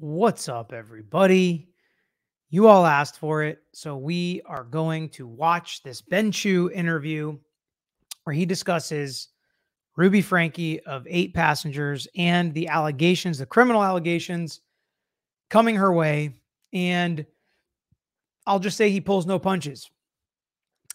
What's up, everybody? You all asked for it, so we are going to watch this Ben Chew interview where he discusses Ruby Franke of 8 Passengers and the allegations, the criminal allegations coming her way. And I'll just say he pulls no punches.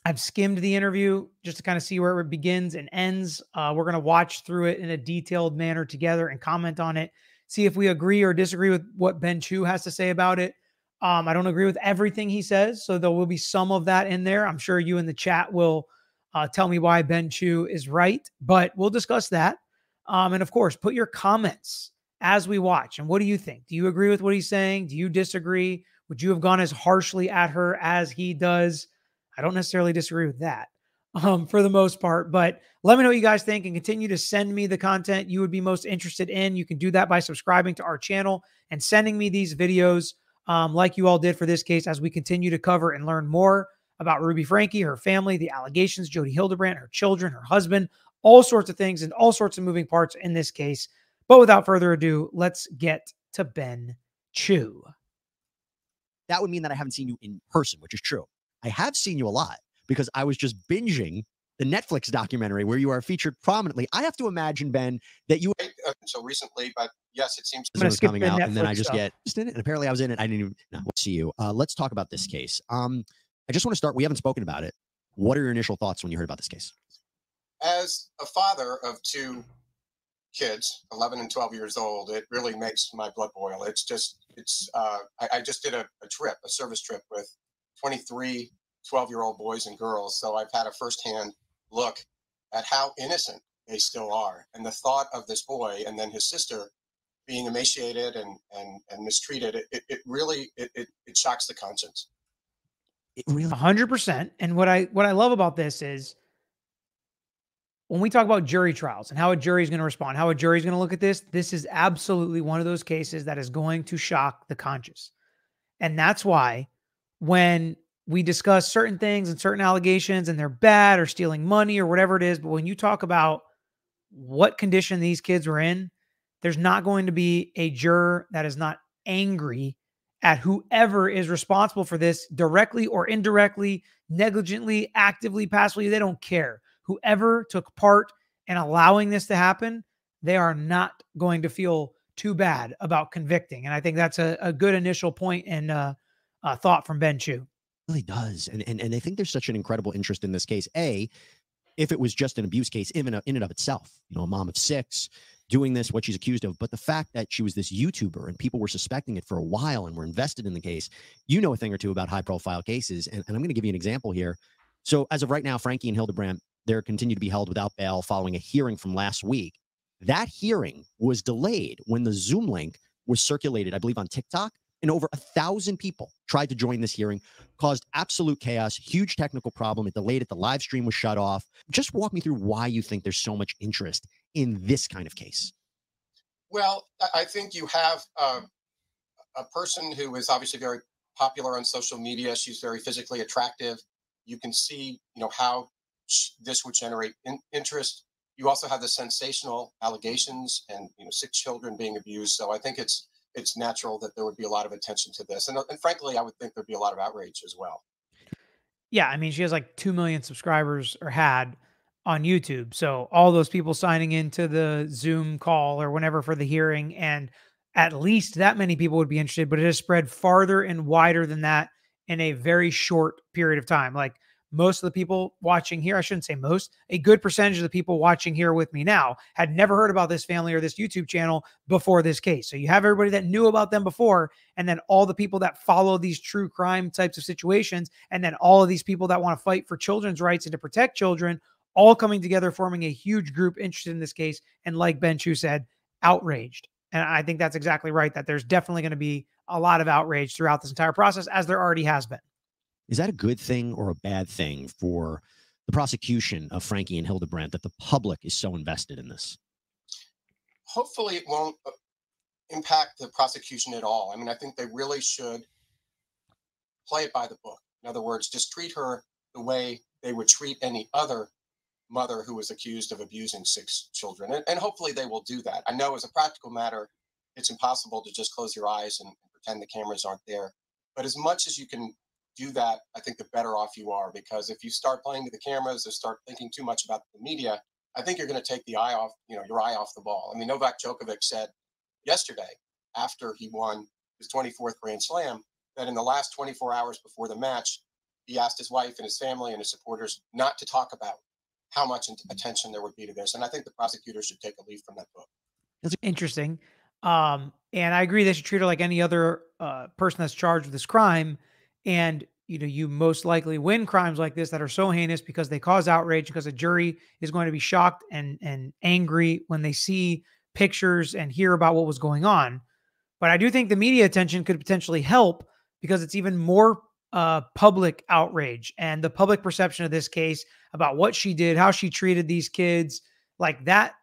I've skimmed the interview just to kind of see where it begins and ends. We're going to watch through it in a detailed manner together and comment on it, see if we agree or disagree with what Ben Chew has to say about it. I don't agree with everything he says, so there will be some of that in there. I'm sure you in the chat will tell me why Ben Chew is right, but we'll discuss that. And of course, put your comments as we watch. And what do you think? Do you agree with what he's saying? Do you disagree? Would you have gone as harshly at her as he does? I don't necessarily disagree with that for the most part, but let me know what you guys think and continue to send me the content you would be most interested in. You can do that by subscribing to our channel and sending me these videos like you all did for this case as we continue to cover and learn more about Ruby Franke, her family, the allegations, Jodi Hildebrandt, her children, her husband, all sorts of things and all sorts of moving parts in this case. But without further ado, let's get to Ben Chew. That would mean that I haven't seen you in person, which is true. I have seen you a lot because I was just binging the Netflix documentary where you are featured prominently. I have to imagine, Ben, that you until recently, but yes, it seems it was coming out, and then I just get in it. And apparently, I was in it. I didn't even see you. Let's talk about this case. I just want to start. We haven't spoken about it. What are your initial thoughts when you heard about this case? As a father of 2 kids, 11 and 12 years old, it really makes my blood boil. It's just, I just did a service trip with 23 12-year-old boys and girls. So I've had a firsthand look at how innocent they still are. And the thought of this boy and then his sister being emaciated and mistreated, it really shocks the conscience. It really 100%. And what I love about this is when we talk about jury trials and how a jury is going to respond, how a jury is going to look at this, this is absolutely one of those cases that is going to shock the conscience. And that's why when we discuss certain things and certain allegations and they're bad or stealing money or whatever it is, but when you talk about what condition these kids were in, there's not going to be a juror that is not angry at whoever is responsible for this directly or indirectly, negligently, actively, passively. They don't care. Whoever took part in allowing this to happen, they are not going to feel too bad about convicting. And I think that's a good initial point and thought from Ben Chew. It really does. And I think there's such an incredible interest in this case. If it was just an abuse case in and of itself, a mom of 6 doing this, what she's accused of, but the fact that she was this YouTuber and people were suspecting it for a while and were invested in the case, a thing or two about high profile cases. And I'm going to give you an example here. So as of right now, Franke and Hildebrandt, they're continued to be held without bail following a hearing from last week. That hearing was delayed when the Zoom link was circulated, I believe, on TikTok. And over 1,000 people tried to join this hearing, caused absolute chaos, huge technical problem. It delayed it. The live stream was shut off. Just walk me through why you think there's so much interest in this kind of case. Well, I think you have a person who is obviously very popular on social media. She's very physically attractive. You can see, how this would generate interest. You also have the sensational allegations and, 6 children being abused. So I think it's natural that there would be a lot of attention to this. And frankly, I would think there'd be a lot of outrage as well. Yeah, I mean, she has like 2 million subscribers or had on YouTube. So all those people signing into the Zoom call or whenever for the hearing, and at least that many people would be interested, but it has spread farther and wider than that in a very short period of time. Like most of the people watching here, I shouldn't say most, a good percentage of the people watching here with me now had never heard about this family or this YouTube channel before this case. So you have everybody that knew about them before, and then all the people that follow these true crime types of situations, and then all of these people that want to fight for children's rights and to protect children, all coming together, forming a huge group interested in this case. And like Ben Chew said, outraged. And I think that's exactly right, that there's definitely going to be a lot of outrage throughout this entire process, as there already has been. Is that a good thing or a bad thing for the prosecution of Franke and Hildebrandt that the public is so invested in this? Hopefully it won't impact the prosecution at all. I mean, I think they really should play it by the book. In other words, just treat her the way they would treat any other mother who was accused of abusing 6 children. And hopefully they will do that. I know as a practical matter, it's impossible to just close your eyes and pretend the cameras aren't there. But as much as you can do that, I think the better off you are, because if you start playing to the cameras or start thinking too much about the media, I think you're going to take the eye off, your eye off the ball. I mean, Novak Djokovic said yesterday, after he won his 24th Grand Slam, that in the last 24 hours before the match, he asked his wife and his family and his supporters not to talk about how much attention there would be to this. And I think the prosecutors should take a leaf from that book. That's interesting. And I agree they should treat her like any other person that's charged with this crime. And, you most likely win crimes like this that are so heinous because they cause outrage, because a jury is going to be shocked and angry when they see pictures and hear about what was going on. But I do think the media attention could potentially help, because it's even more public outrage, and the public perception of this case about what she did, how she treated these kids, like that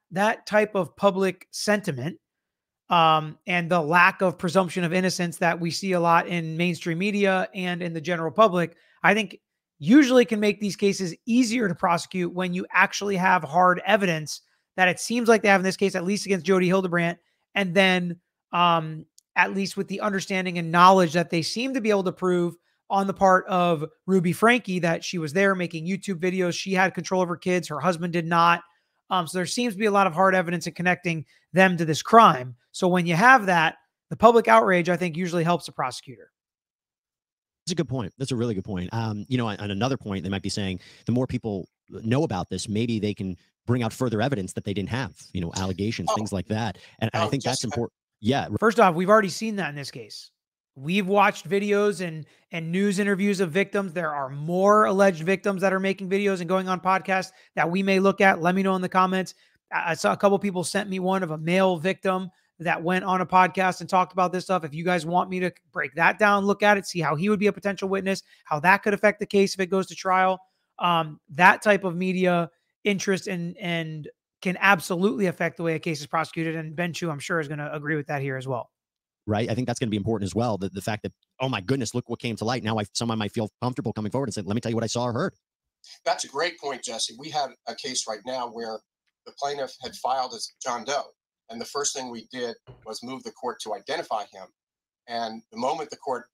type of public sentiment, and the lack of presumption of innocence that we see a lot in mainstream media and in the general public, I think usually can make these cases easier to prosecute when you actually have hard evidence that it seems like they have in this case, at least against Jodi Hildebrandt. And then at least with the understanding and knowledge that they seem to be able to prove on the part of Ruby Franke, that she was there making YouTube videos. She had control of her kids. Her husband did not. So there seems to be a lot of hard evidence in connecting them to this crime. So when you have that, the public outrage, I think, usually helps a prosecutor. That's a good point. That's a really good point. On another point, they might be saying the more people know about this, maybe they can bring out further evidence that they didn't have, allegations, things like that. And I think that's important. Yeah. First off, we've already seen that in this case. We've watched videos and news interviews of victims. There are more alleged victims that are making videos and going on podcasts that we may look at. Let me know in the comments. I saw a couple people sent me one of a male victim that went on a podcast and talked about this stuff. If you guys want me to break that down, look at it, see how he would be a potential witness, how that could affect the case if it goes to trial. That type of media interest and can absolutely affect the way a case is prosecuted. And Ben Chu, I'm sure, is going to agree with that here as well. Right. I think that's going to be important as well. The fact that, oh my goodness, look what came to light. Now someone might feel comfortable coming forward and saying, let me tell you what I saw or heard. That's a great point, Jesse. We have a case right now where the plaintiff had filed as John Doe. And the first thing we did was move the court to identify him. And the moment the court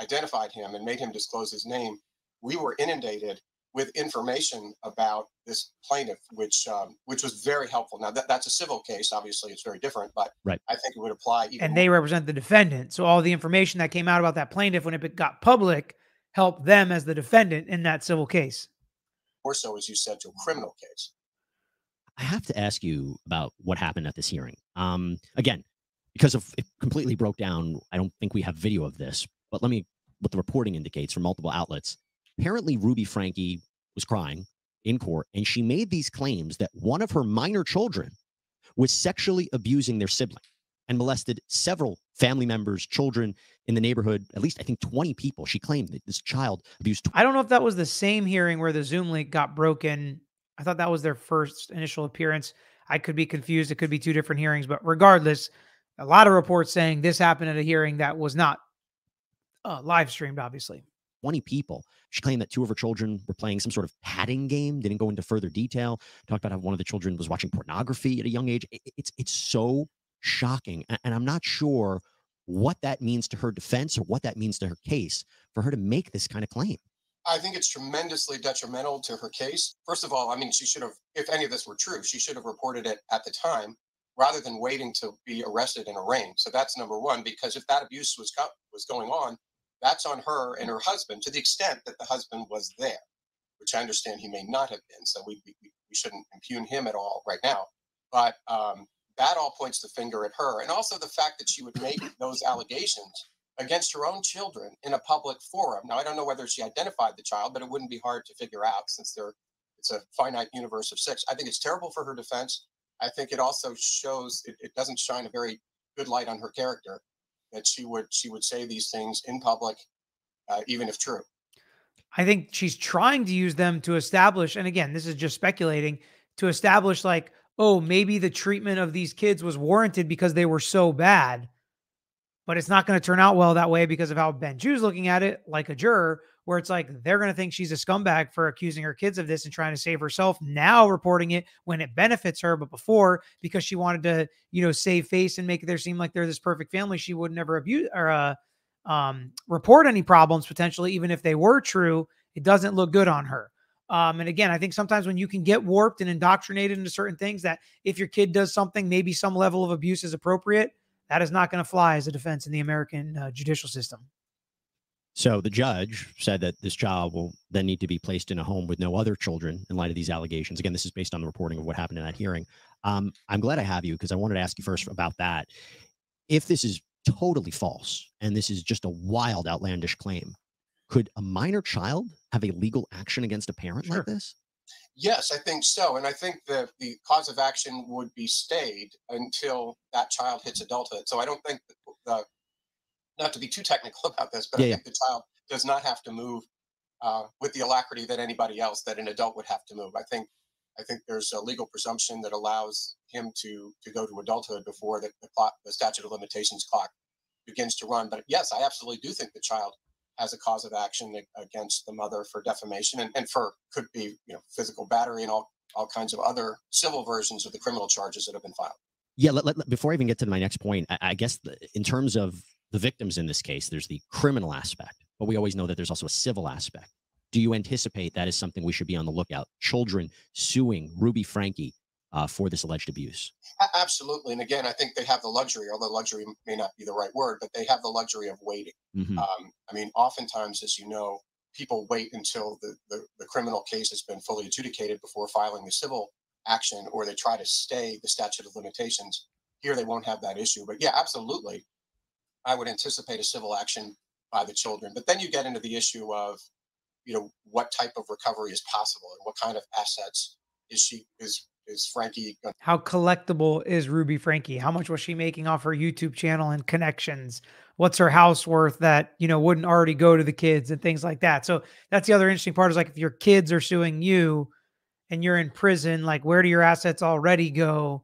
identified him and made him disclose his name, we were inundated with information about this plaintiff, which was very helpful. Now, that's a civil case. Obviously, it's very different, but right. I think it would apply. And they represent the defendant. So all the information that came out about that plaintiff when it got public helped them as the defendant in that civil case. Or so, as you said, to a criminal case. I have to ask you about what happened at this hearing. Again, because of it completely broke down, I don't think we have video of this, but what the reporting indicates from multiple outlets. Apparently, Ruby Franke was crying in court, and she made these claims that one of her minor children was sexually abusing their sibling and molested several family members, children in the neighborhood, at least I think 20 people. She claimed that this child abused. I don't know if that was the same hearing where the Zoom link got broken. I thought that was their first initial appearance. I could be confused. It could be two different hearings, but regardless, a lot of reports saying this happened at a hearing that was not live streamed, obviously. 20 people. She claimed that two of her children were playing some sort of padding game. Didn't go into further detail. Talked about how one of the children was watching pornography at a young age. It's so shocking. And I'm not sure what that means to her defense or what that means to her case for her to make this kind of claim. I think it's tremendously detrimental to her case. First of all, I mean, she should have, if any of this were true, she should have reported it at the time rather than waiting to be arrested and arraigned. So that's number one, because if that abuse was going on, that's on her and her husband, to the extent that the husband was there, which I understand he may not have been. So we shouldn't impugn him at all right now. But that all points the finger at her. And also the fact that she would make those allegations against her own children in a public forum. Now, I don't know whether she identified the child, but it wouldn't be hard to figure out since it's a finite universe of 6. I think it's terrible for her defense. I think it also shows it doesn't shine a very good light on her character that she would say these things in public, even if true. I think she's trying to use them to establish, and again, this is just speculating, to establish like, oh, maybe the treatment of these kids was warranted because they were so bad. But it's not going to turn out well that way because of how Ben Chu's looking at it, like a juror, where it's like they're going to think she's a scumbag for accusing her kids of this and trying to save herself, now reporting it when it benefits her. But before, because she wanted to, save face and make it there seem like they're this perfect family, she would never abuse or report any problems potentially, even if they were true. It doesn't look good on her. And again, I think sometimes when you can get warped and indoctrinated into certain things, that if your kid does something, maybe some level of abuse is appropriate, that is not going to fly as a defense in the American judicial system. So the judge said that this child will then need to be placed in a home with no other children in light of these allegations. Again, this is based on the reporting of what happened in that hearing. I'm glad I have you, because I wanted to ask you first about that. If this is totally false and this is just a wild, outlandish claim, could a minor child have a legal action against a parent like this? Yes, I think so. And I think that the cause of action would be stayed until that child hits adulthood. So I don't think that not to be too technical about this, but I think the child does not have to move with the alacrity that anybody else, that an adult would have to move. I think there's a legal presumption that allows him to go to adulthood before the statute of limitations clock begins to run. But yes, I absolutely do think the child has a cause of action against the mother for defamation and for, could be, physical battery and all kinds of other civil versions of the criminal charges that have been filed. Yeah, before I even get to my next point, I guess in terms of the victims in this case, there's the criminal aspect, but we always know that there's also a civil aspect. Do you anticipate that is something we should be on the lookout? Children suing Ruby Franke for this alleged abuse? Absolutely. And again, I think they have the luxury, although luxury may not be the right word, but they have the luxury of waiting. I mean, oftentimes, as you know, people wait until the criminal case has been fully adjudicated before filing the civil action, or they try to stay the statute of limitations. Here, they won't have that issue. But yeah, absolutely, I would anticipate a civil action by the children. But then you get into the issue of, what type of recovery is possible and what kind of assets is Franke going to... How collectible is Ruby Franke? How much was she making off her YouTube channel and connections? What's her house worth that, wouldn't already go to the kids and things like that? So that's the other interesting part, is like, if your kids are suing you and you're in prison, like, where do your assets already go?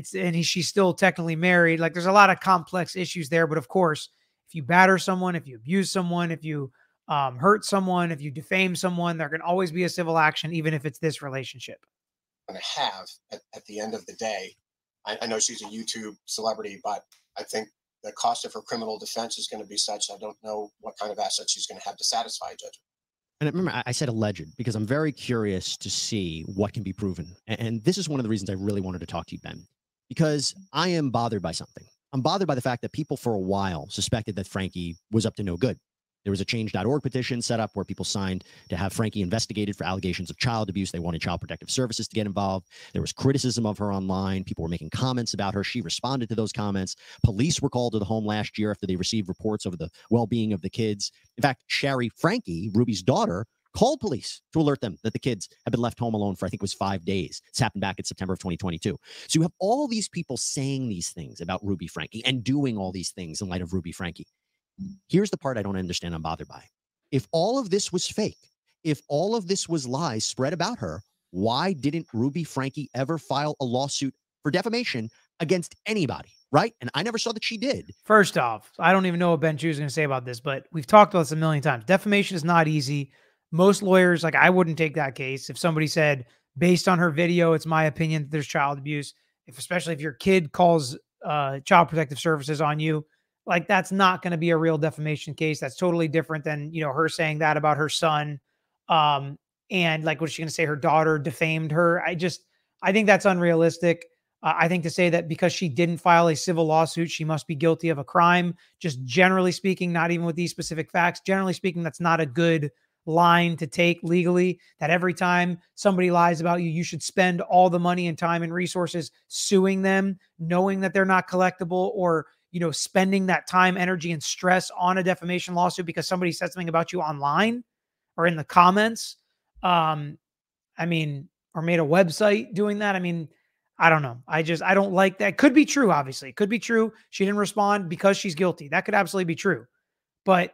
She's still technically married. Like, there's a lot of complex issues there. But of course, if you batter someone, if you abuse someone, if you hurt someone, if you defame someone, there can always be a civil action, even if it's this relationship. Going to have at the end of the day. I know she's a YouTube celebrity, but I think the cost of her criminal defense is going to be such, I don't know what kind of assets she's going to have to satisfy a judgment. And remember, I said alleged because I'm very curious to see what can be proven. And this is one of the reasons I really wanted to talk to you, Ben, because I am bothered by something. I'm bothered by the fact that people for a while suspected that Franke was up to no good. There was a change.org petition set up where people signed to have Franke investigated for allegations of child abuse. They wanted Child Protective Services to get involved. There was criticism of her online. People were making comments about her. She responded to those comments. Police were called to the home last year after they received reports of the well-being of the kids. In fact, Shari Franke, Ruby's daughter, called police to alert them that the kids had been left home alone for, I think it was 5 days. This happened back in September of 2022. So you have all these people saying these things about Ruby Franke and doing all these things in light of Ruby Franke. Here's the part I don't understand, I'm bothered by. If all of this was fake, if all of this was lies spread about her, why didn't Ruby Franke ever file a lawsuit for defamation against anybody, right? And I never saw that she did. First off, I don't even know what Ben Chu is going to say about this, but we've talked about this a million times. Defamation is not easy. Most lawyers, like, I wouldn't take that case. If somebody said, based on her video, it's my opinion that there's child abuse, especially if your kid calls Child Protective Services on you, like, that's not going to be a real defamation case. That's totally different than, her saying that about her son. And like, what's she going to say? Her daughter defamed her. I think that's unrealistic. I think to say that because she didn't file a civil lawsuit, she must be guilty of a crime, just generally speaking, not even with these specific facts, generally speaking, that's not a good line to take legally, that every time somebody lies about you, you should spend all the money and time and resources suing them, knowing that they're not collectible, or spending that time, energy, and stress on a defamation lawsuit because somebody said something about you online or in the comments. Or made a website doing that. I don't know. I don't like that. Could be true, obviously. It could be true. She didn't respond because she's guilty. That could absolutely be true. But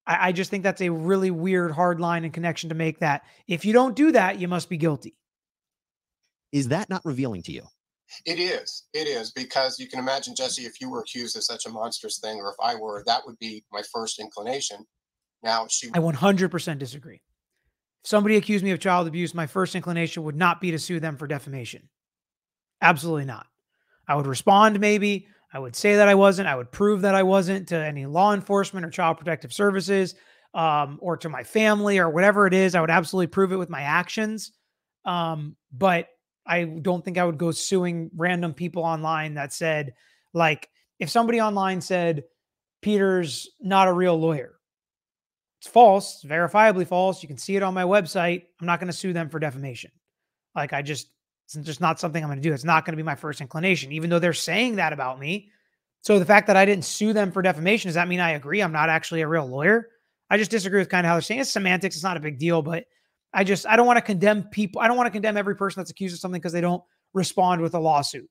I just think that's a really weird, hard line and connection to make, that if you don't do that, you must be guilty. Is that not revealing to you? It is, because you can imagine, Jesse, if you were accused of such a monstrous thing, or if I were, that would be my first inclination. Now, I 100% disagree. If somebody accused me of child abuse, my first inclination would not be to sue them for defamation. Absolutely not. I would respond maybe. I would say that I wasn't. I would prove that I wasn't to any law enforcement or child protective services, or to my family or whatever it is. I would absolutely prove it with my actions. But I don't think I would go suing random people online that said, like, if somebody online said, Peter's not a real lawyer, it's false, it's verifiably false. You can see it on my website. I'm not going to sue them for defamation. Like, it's just not something I'm going to do. It's not going to be my first inclination, even though they're saying that about me. So the fact that I didn't sue them for defamation, does that mean I agree I'm not actually a real lawyer? I just disagree with kind of how they're saying it's semantics. It's not a big deal, but I don't want to condemn people. I don't want to condemn every person that's accused of something because they don't respond with a lawsuit.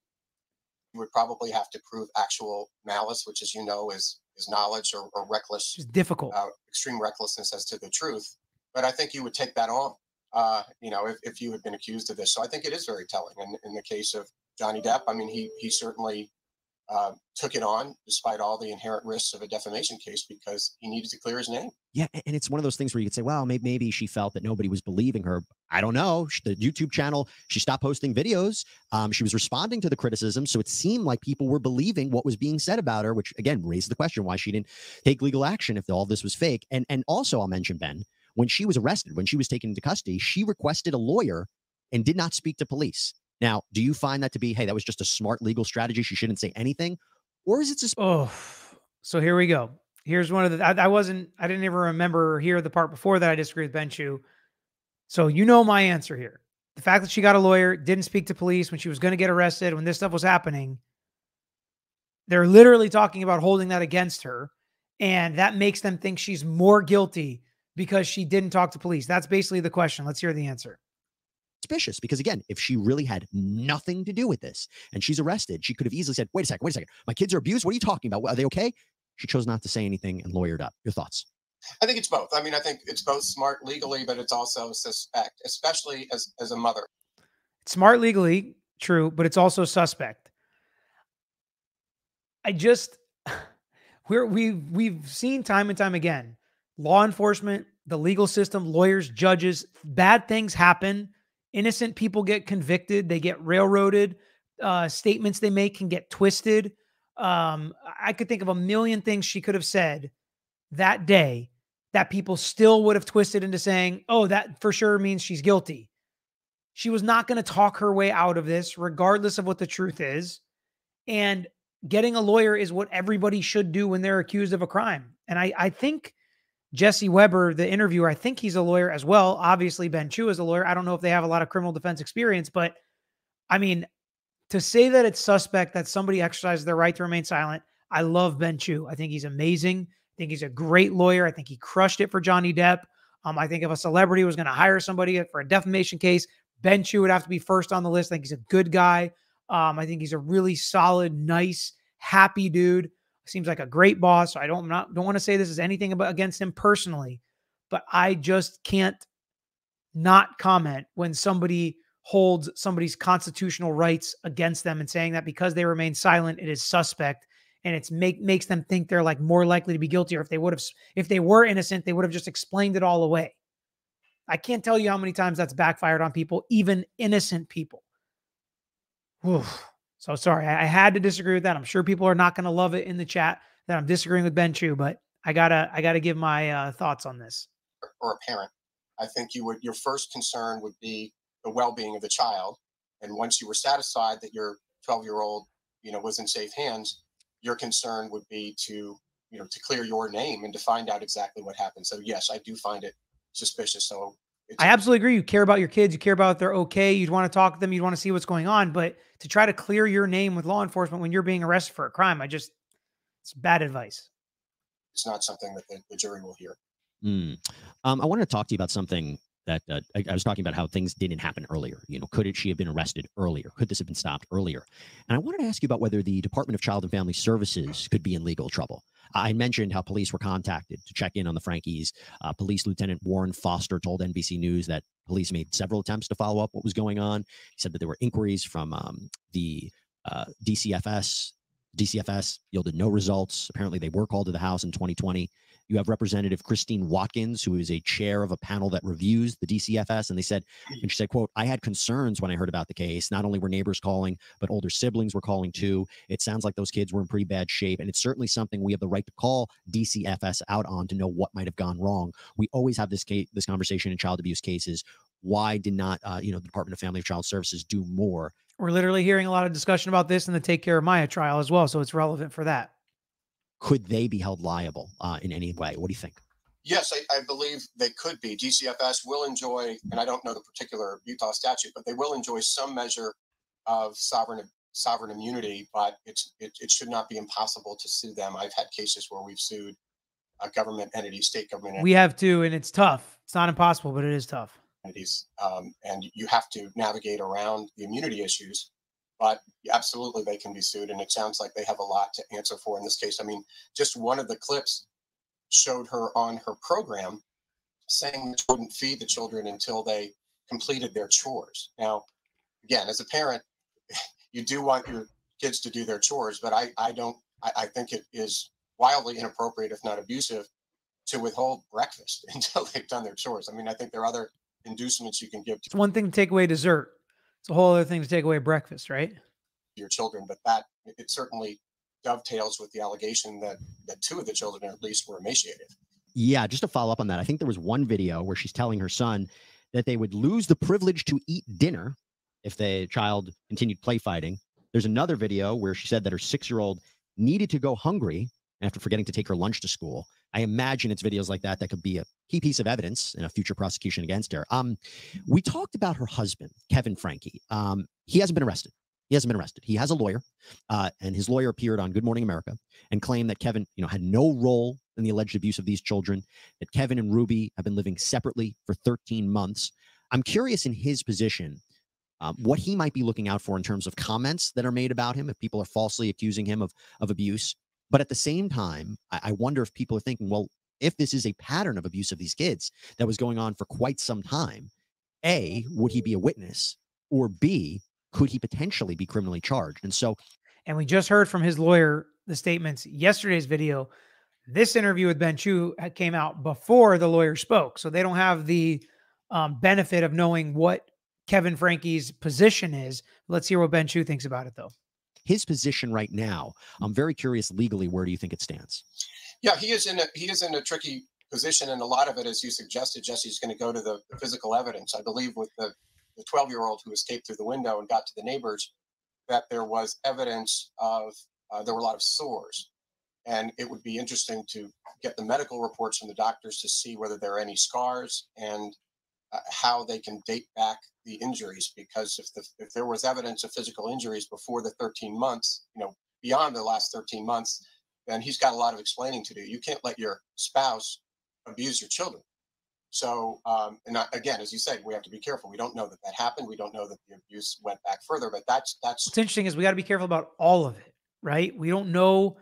You would probably have to prove actual malice, which, as you know, is knowledge or reckless. It's difficult. Extreme recklessness as to the truth. But I think you would take that on, if you had been accused of this. So I think it is very telling. And in the case of Johnny Depp, I mean, he certainly took it on despite all the inherent risks of a defamation case because he needed to clear his name. Yeah, and it's one of those things where you could say, well, maybe she felt that nobody was believing her. I don't know. The YouTube channel, she stopped posting videos. She was responding to the criticism, so it seemed like people were believing what was being said about her, which, again, raised the question why she didn't take legal action if all this was fake. And also, I'll mention, Ben, when she was arrested, when she was taken into custody, she requested a lawyer and did not speak to police. Now, do you find that to be, hey, that was just a smart legal strategy, she shouldn't say anything? Or is it just... So here we go. Here's one of the, I didn't even remember or hear the part before that I disagree with Ben Chu. So you know my answer here. The fact that she got a lawyer, didn't speak to police when she was going to get arrested, when this stuff was happening, they're literally talking about holding that against her. And that makes them think she's more guilty because she didn't talk to police. That's basically the question. Let's hear the answer. Suspicious, because again, if she really had nothing to do with this and she's arrested, she could have easily said, wait a second, my kids are abused. What are you talking about? Are they okay? She chose not to say anything and lawyered up. Your thoughts? I think it's both. I mean, I think it's both smart legally, but it's also suspect, especially as a mother. It's smart legally, true, but it's also suspect. We've seen time and time again, law enforcement, the legal system, lawyers, judges, bad things happen. Innocent people get convicted. They get railroaded. Statements they make can get twisted. I could think of a million things she could have said that day that people still would have twisted into saying, oh, that for sure means she's guilty. She was not going to talk her way out of this, regardless of what the truth is. And getting a lawyer is what everybody should do when they're accused of a crime. And I think Jesse Weber, the interviewer, I think he's a lawyer as well. Obviously, Ben Chu is a lawyer. I don't know if they have a lot of criminal defense experience, but I mean, to say that it's suspect that somebody exercises their right to remain silent, I love Ben Chu. I think he's amazing. I think he's a great lawyer. I think he crushed it for Johnny Depp. I think if a celebrity was going to hire somebody for a defamation case, Ben Chu would have to be first on the list. I think he's a good guy. I think he's a really solid, nice, happy dude. Seems like a great boss. So I don't want to say this is anything against him personally, but I just can't not comment when somebody holds somebody's constitutional rights against them and saying that because they remain silent, it is suspect, and it's makes them think they're like more likely to be guilty. Or if they were innocent, they would have just explained it all away. I can't tell you how many times that's backfired on people, even innocent people. Oof. So sorry, I had to disagree with that. I'm sure people are not going to love it in the chat that I'm disagreeing with Ben Chu, but I gotta give my thoughts on this. Or a parent, I think your first concern would be the well-being of the child, and once you were satisfied that your 12-year-old, was in safe hands, your concern would be to clear your name and to find out exactly what happened. So yes, I do find it suspicious. So I absolutely agree. You care about your kids. You care about if they're okay. You'd want to talk to them. You'd want to see what's going on. But to try to clear your name with law enforcement when you're being arrested for a crime, it's bad advice. It's not something that the jury will hear. I wanted to talk to you about something that I was talking about how things didn't happen earlier. Could she have been arrested earlier? Could this have been stopped earlier? And I wanted to ask you about whether the Department of Child and Family Services could be in legal trouble. I mentioned how police were contacted to check in on the Frankes. Police Lieutenant Warren Foster told NBC News that police made several attempts to follow up what was going on. He said that there were inquiries from the DCFS. DCFS yielded no results. Apparently, they were called to the house in 2020. You have Representative Christine Watkins, who is a chair of a panel that reviews the DCFS. And she said, quote, I had concerns when I heard about the case. Not only were neighbors calling, but older siblings were calling too. It sounds like those kids were in pretty bad shape. And it's certainly something we have the right to call DCFS out on to know what might have gone wrong. We always have this conversation in child abuse cases. Why did not, the Department of Family and Child Services do more? We're literally hearing a lot of discussion about this in the Take Care of Maya trial as well. So it's relevant for that. Could they be held liable in any way? What do you think? Yes, I believe they could be. DCFS will enjoy, and I don't know the particular Utah statute, but they will enjoy some measure of sovereign immunity, but it should not be impossible to sue them. I've had cases where we've sued a government entity, state government entities. We have too, and it's tough. It's not impossible, but it is tough. And you have to navigate around the immunity issues. But absolutely, they can be sued, and it sounds like they have a lot to answer for in this case. I mean, just one of the clips showed her on her program saying that she wouldn't feed the children until they completed their chores. Now, again, as a parent, you do want your kids to do their chores, but I think it is wildly inappropriate, if not abusive, to withhold breakfast until they've done their chores. I mean, I think there are other inducements you can give to It's one thing to take away dessert. It's a whole other thing to take away breakfast, right? your children, but that it certainly dovetails with the allegation that two of the children at least were emaciated. Yeah, just to follow up on that, I think there was one video where she's telling her son that they would lose the privilege to eat dinner if the child continued play fighting. There's another video where she said that her 6-year-old needed to go hungry after forgetting to take her lunch to school. I imagine it's videos like that that could be a key piece of evidence in a future prosecution against her. We talked about her husband, Kevin Franke. He hasn't been arrested. He has a lawyer, and his lawyer appeared on Good Morning America and claimed that Kevin, had no role in the alleged abuse of these children, that Kevin and Ruby have been living separately for 13 months. I'm curious in his position, what he might be looking out for in terms of comments that are made about him, if people are falsely accusing him of abuse. But at the same time, I wonder if people are thinking, well, if this is a pattern of abuse of these kids that was going on for quite some time, A, would he be a witness? Or B, could he potentially be criminally charged? And we just heard from his lawyer the statements. Yesterday's video, this interview with Ben Chu came out before the lawyer spoke. So they don't have the benefit of knowing what Kevin Franke's position is. Let's hear what Ben Chu thinks about it, though. His position right now, I'm very curious legally, where do you think it stands? Yeah, he is in a tricky position, and a lot of it, as you suggested, Jesse, is going to go to the physical evidence. I believe with the 12-year-old who escaped through the window and got to the neighbors, that there was evidence of there were a lot of sores, and it would be interesting to get the medical reports from the doctors to see whether there are any scars and how they can date back the injuries, because if there was evidence of physical injuries before the 13 months, beyond the last 13 months, then he's got a lot of explaining to do. You can't let your spouse abuse your children. So, again, as you said, we have to be careful. We don't know that happened. We don't know that the abuse went back further, but that's what's interesting is we got to be careful about all of it, right? We don't know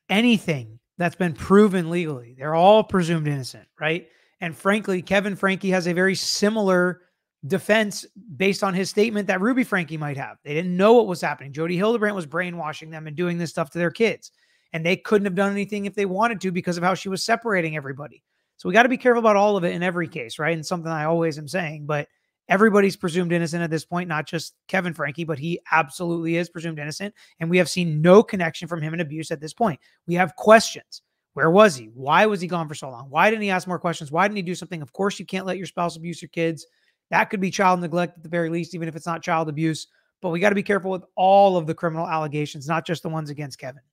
anything that's been proven legally. They're all presumed innocent, right? And frankly, Kevin Franke has a very similar defense based on his statement that Ruby Franke might have. They didn't know what was happening. Jody Hildebrandt was brainwashing them and doing this stuff to their kids. And they couldn't have done anything if they wanted to because of how she was separating everybody. So we got to be careful about all of it in every case, right? And something I always am saying, but everybody's presumed innocent at this point, not just Kevin Franke, but he absolutely is presumed innocent. And we have seen no connection from him in abuse at this point. We have questions. Where was he? Why was he gone for so long? Why didn't he ask more questions? Why didn't he do something? Of course, you can't let your spouse abuse your kids. That could be child neglect at the very least, even if it's not child abuse. But we got to be careful with all of the criminal allegations, not just the ones against Kevin.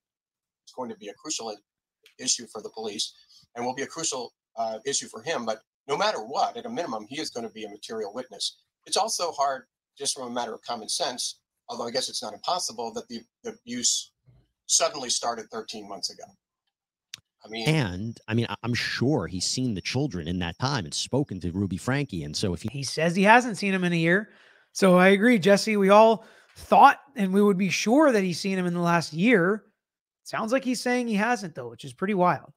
It's going to be a crucial issue for the police and will be a crucial issue for him. But no matter what, at a minimum, he is going to be a material witness. It's also hard, just from a matter of common sense, although I guess it's not impossible, that the abuse suddenly started 13 months ago. I'm sure he's seen the children in that time and spoken to Ruby Franke. And so if he says he hasn't seen him in a year. So I agree, Jesse, we all thought and we would be sure that he's seen him in the last year. Sounds like he's saying he hasn't, though, which is pretty wild.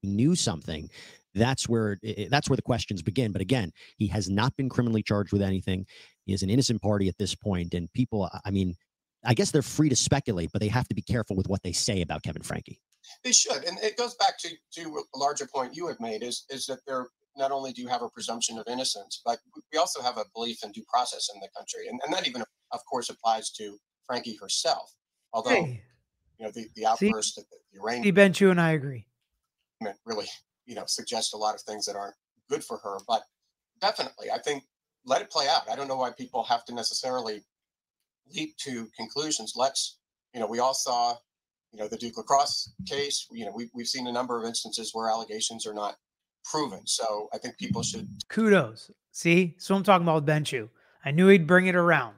He knew something. That's where the questions begin. But again, he has not been criminally charged with anything. He is an innocent party at this point. And people, I guess they're free to speculate, but they have to be careful with what they say about Kevin Franke. They should, and it goes back to a larger point you had made is that there not only do you have a presumption of innocence, but we also have a belief in due process in the country, and that even, of course, applies to Frankie herself. Although Hey, the see, outburst at the arraignment Ben Chu and I agree. really suggests a lot of things that aren't good for her, but definitely, I think let it play out. I don't know why people have to necessarily leap to conclusions. We all saw, the Duke lacrosse case. We've seen a number of instances where allegations are not proven. So I think people should. Kudos. See, so I'm talking about with Ben Chu. I knew he'd bring it around,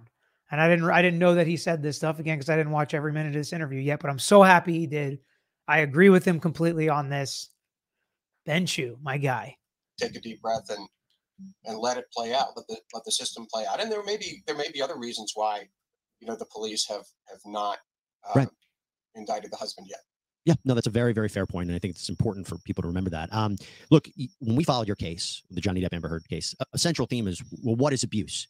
and I didn't know that he said this stuff again because I didn't watch every minute of this interview yet. But I'm so happy he did. I agree with him completely on this. Ben Chu, my guy. Take a deep breath and let it play out. Let the system play out. And there may be other reasons why, the police have not Right. indicted the husband yet. Yeah, no, that's a very, very fair point, and I think it's important for people to remember that. Look, when we followed your case, the Johnny Depp Amber Heard case, a central theme is, well, what is abuse?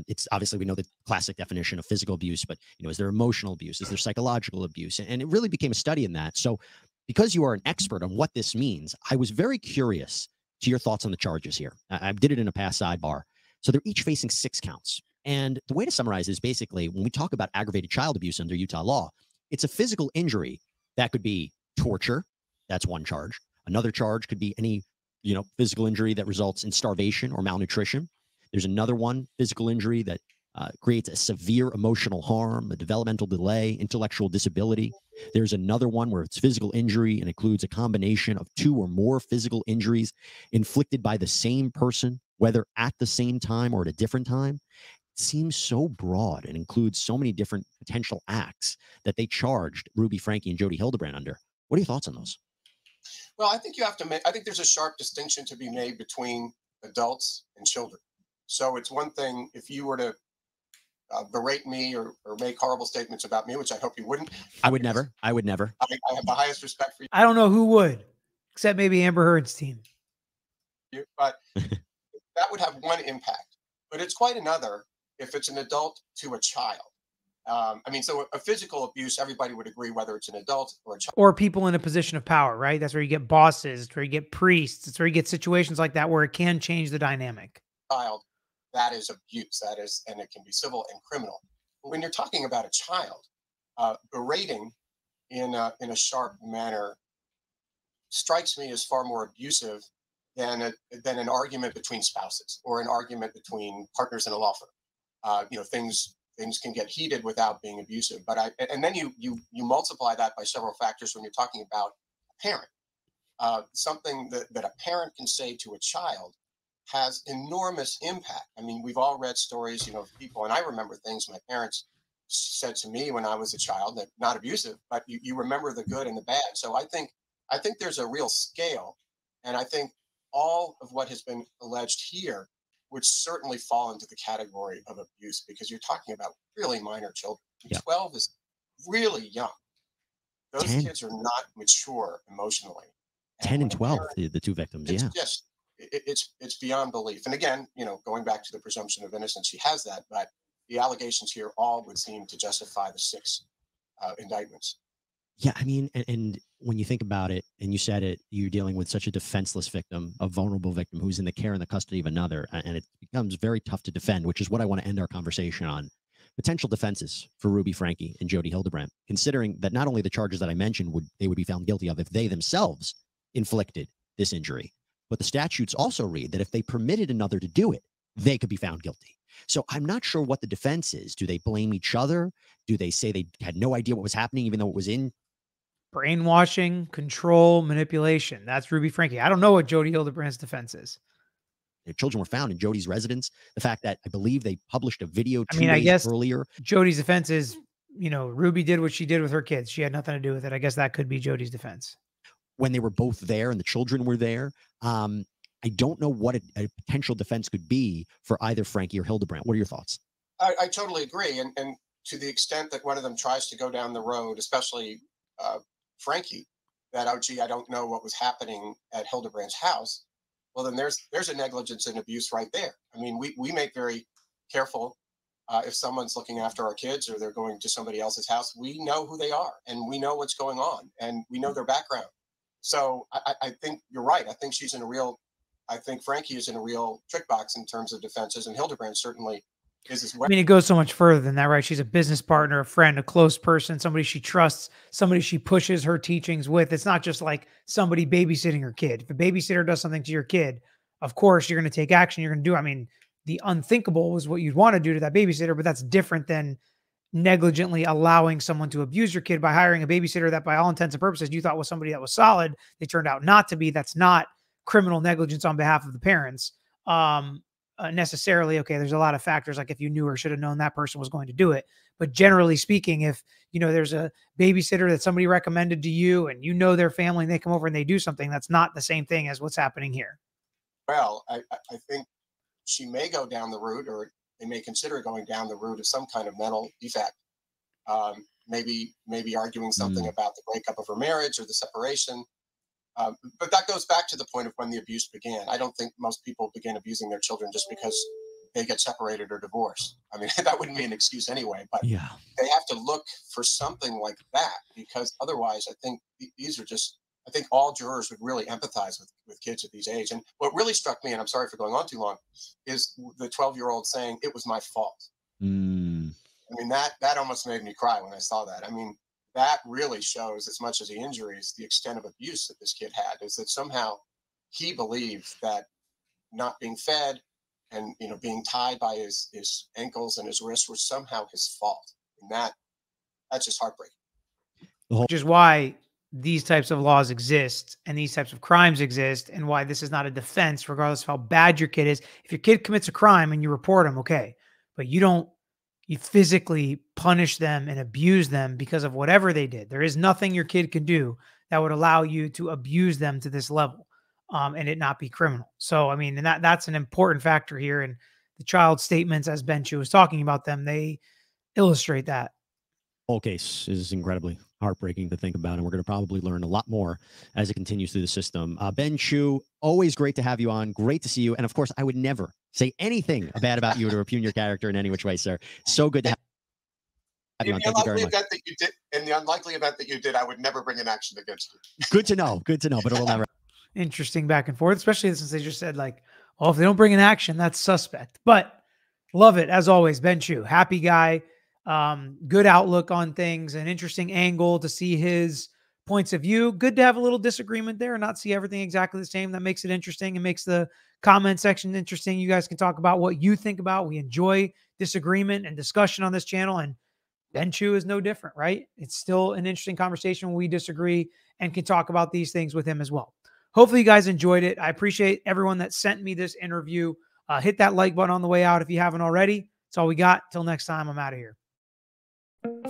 It's obviously, we know the classic definition of physical abuse, but is there emotional abuse? Is there psychological abuse? And it really became a study in that. So, because you are an expert on what this means, I was very curious to your thoughts on the charges here. I did it in a past sidebar. So they're each facing 6 counts. And the way to summarize is basically when we talk about aggravated child abuse under Utah law, it's a physical injury that could be torture. That's one charge. Another charge could be any, physical injury that results in starvation or malnutrition. There's another one, physical injury that creates a severe emotional harm, a developmental delay, intellectual disability. There's another one where it's physical injury and includes a combination of 2 or more physical injuries inflicted by the same person, whether at the same time or at a different time. It seems so broad and includes so many different potential acts that they charged Ruby Franke and Jody Hildebrand under. What are your thoughts on those? Well, I think I think there's a sharp distinction to be made between adults and children. So it's one thing if you were to berate me or make horrible statements about me, which I hope you wouldn't. I would never. I have the highest respect for you. I don't know who would, except maybe Amber Heard's team. But that would have one impact. But it's quite another if it's an adult to a child. So a physical abuse, everybody would agree whether it's an adult or a child. Or people in a position of power, right? That's where you get bosses, it's where you get priests, it's where you get situations like that where it can change the dynamic. Child, that is abuse. And it can be civil and criminal. But when you're talking about a child, berating in a sharp manner strikes me as far more abusive than an argument between spouses or an argument between partners in a law firm. Things can get heated without being abusive. And then you multiply that by several factors when you're talking about a parent. Something that a parent can say to a child has enormous impact. We've all read stories, of people, and I remember things my parents said to me when I was a child that not abusive, but you remember the good and the bad. So I think there's a real scale, and I think all of what has been alleged here would certainly fall into the category of abuse because you're talking about really minor children. Yeah. 12 is really young. Those 10. Kids are not mature emotionally. 10 and 12, the 2 victims. It's yeah. Just, it's beyond belief. And again, going back to the presumption of innocence, she has that, but the allegations here all would seem to justify the 6 indictments. Yeah, and when you think about it, and you said it, you're dealing with such a defenseless victim, a vulnerable victim who's in the care and the custody of another, and it becomes very tough to defend, which is what I want to end our conversation on. Potential defenses for Ruby Franke and Jody Hildebrand, considering that not only the charges that I mentioned would be found guilty of if they themselves inflicted this injury, but the statutes also read that if they permitted another to do it, they could be found guilty. So I'm not sure what the defense is. Do they blame each other? Do they say they had no idea what was happening, even though it was in? Brainwashing, control, manipulation. That's Ruby Franke. I don't know what Jody Hildebrand's defense is. Their children were found in Jody's residence. The fact that I believe they published a video 2 days earlier. Jody's defense is, Ruby did what she did with her kids. She had nothing to do with it. I guess that could be Jody's defense. When they were both there and the children were there. I don't know what a potential defense could be for either Franke or Hildebrand. What are your thoughts? I totally agree. And to the extent that one of them tries to go down the road, especially Franke, that, oh, gee, I don't know what was happening at Hildebrand's house. Well, then there's a negligence and abuse right there. We make very careful If someone's looking after our kids or they're going to somebody else's house, we know who they are and we know what's going on and we know their background. So I think you're right. I think I think Franke is in a real trick box in terms of defenses, and Hildebrand certainly is as well. I mean, it goes so much further than that, right? She's a business partner, a friend, a close person, somebody she trusts, somebody she pushes her teachings with. It's not just like somebody babysitting her kid. If a babysitter does something to your kid, of course, you're going to take action. You're going to do, I mean, the unthinkable was what you'd want to do to that babysitter, but that's different than negligently allowing someone to abuse your kid by hiring a babysitter that by all intents and purposes you thought was somebody that was solid. They turned out not to be. That's not criminal negligence on behalf of the parents. Necessarily, okay, there's a lot of factors, like if you knew or should have known that person was going to do it. But generally speaking, if you know there's a babysitter that somebody recommended to you and you know their family and they come over and they do something, that's not the same thing as what's happening here. Well, I think she may go down the route, or they may consider going down the route of some kind of mental defect. Maybe arguing something about the breakup of her marriage or the separation. But that goes back to the point of when the abuse began. I don't think most people begin abusing their children just because they get separated or divorced. I mean, that wouldn't be an excuse anyway, but yeah, they have to look for something like that, because otherwise I think these are just, I think all jurors would really empathize with kids at these age. And what really struck me, and I'm sorry for going on too long, is the 12-year-old saying, "It was my fault." I mean, that almost made me cry when I saw that. I mean, that really shows, as much as the injuries, the extent of abuse that this kid had, is that somehow he believed that not being fed and, you know, being tied by his ankles and his wrists were somehow his fault. And that's just heartbreaking. Which is why these types of laws exist and these types of crimes exist, and why this is not a defense, regardless of how bad your kid is. If your kid commits a crime and you report them, okay, but you physically punish them and abuse them because of whatever they did. There is nothing your kid can do that would allow you to abuse them to this level, and it not be criminal. So, I mean, and that's an important factor here. And the child statements, as Ben Chu was talking about them, they illustrate that. Whole case is incredibly heartbreaking to think about, and we're going to probably learn a lot more as it continues through the system. Ben Chu, always great to have you on. Great to see you. And of course, I would never say anything bad about you to impugn your character in any which way, sir. So good to have you on. Thank you very much. In the unlikely event that you did, I would never bring an action against you. Good to know. Good to know. But it will never. Interesting back and forth, especially since they just said, like, well, if they don't bring an action, that's suspect. But love it, as always. Ben Chu, happy guy. Good outlook on things, an interesting angle to see his points of view. Good to have a little disagreement there and not see everything exactly the same. That makes it interesting and makes the comment section interesting. You guys can talk about what you think about. We enjoy disagreement and discussion on this channel, and Ben Chu is no different, right? It's still an interesting conversation when we disagree and can talk about these things with him as well. Hopefully you guys enjoyed it. I appreciate everyone that sent me this interview. Hit that like button on the way out if you haven't already. That's all we got. Till next time, I'm out of here.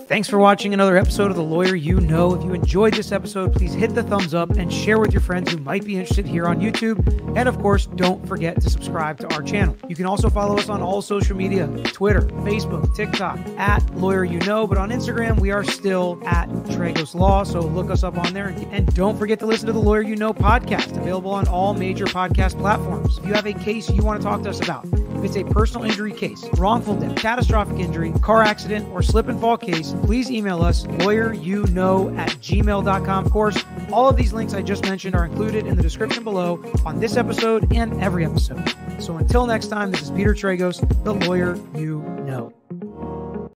Thanks for watching another episode of The Lawyer You Know. If you enjoyed this episode, please hit the thumbs up and share with your friends who might be interested here on YouTube. And of course, don't forget to subscribe to our channel. You can also follow us on all social media, Twitter, Facebook, TikTok, at Lawyer You Know. But on Instagram, we are still at Tragos Law. So look us up on there. And don't forget to listen to the Lawyer You Know podcast, available on all major podcast platforms. If you have a case you want to talk to us about, if it's a personal injury case, wrongful death, catastrophic injury, car accident, or slip and fall case, please email us lawyeryouknow@gmail.com. Of course, all of these links I just mentioned are included in the description below on this episode and every episode. So until next time, this is Peter Tragos, The Lawyer You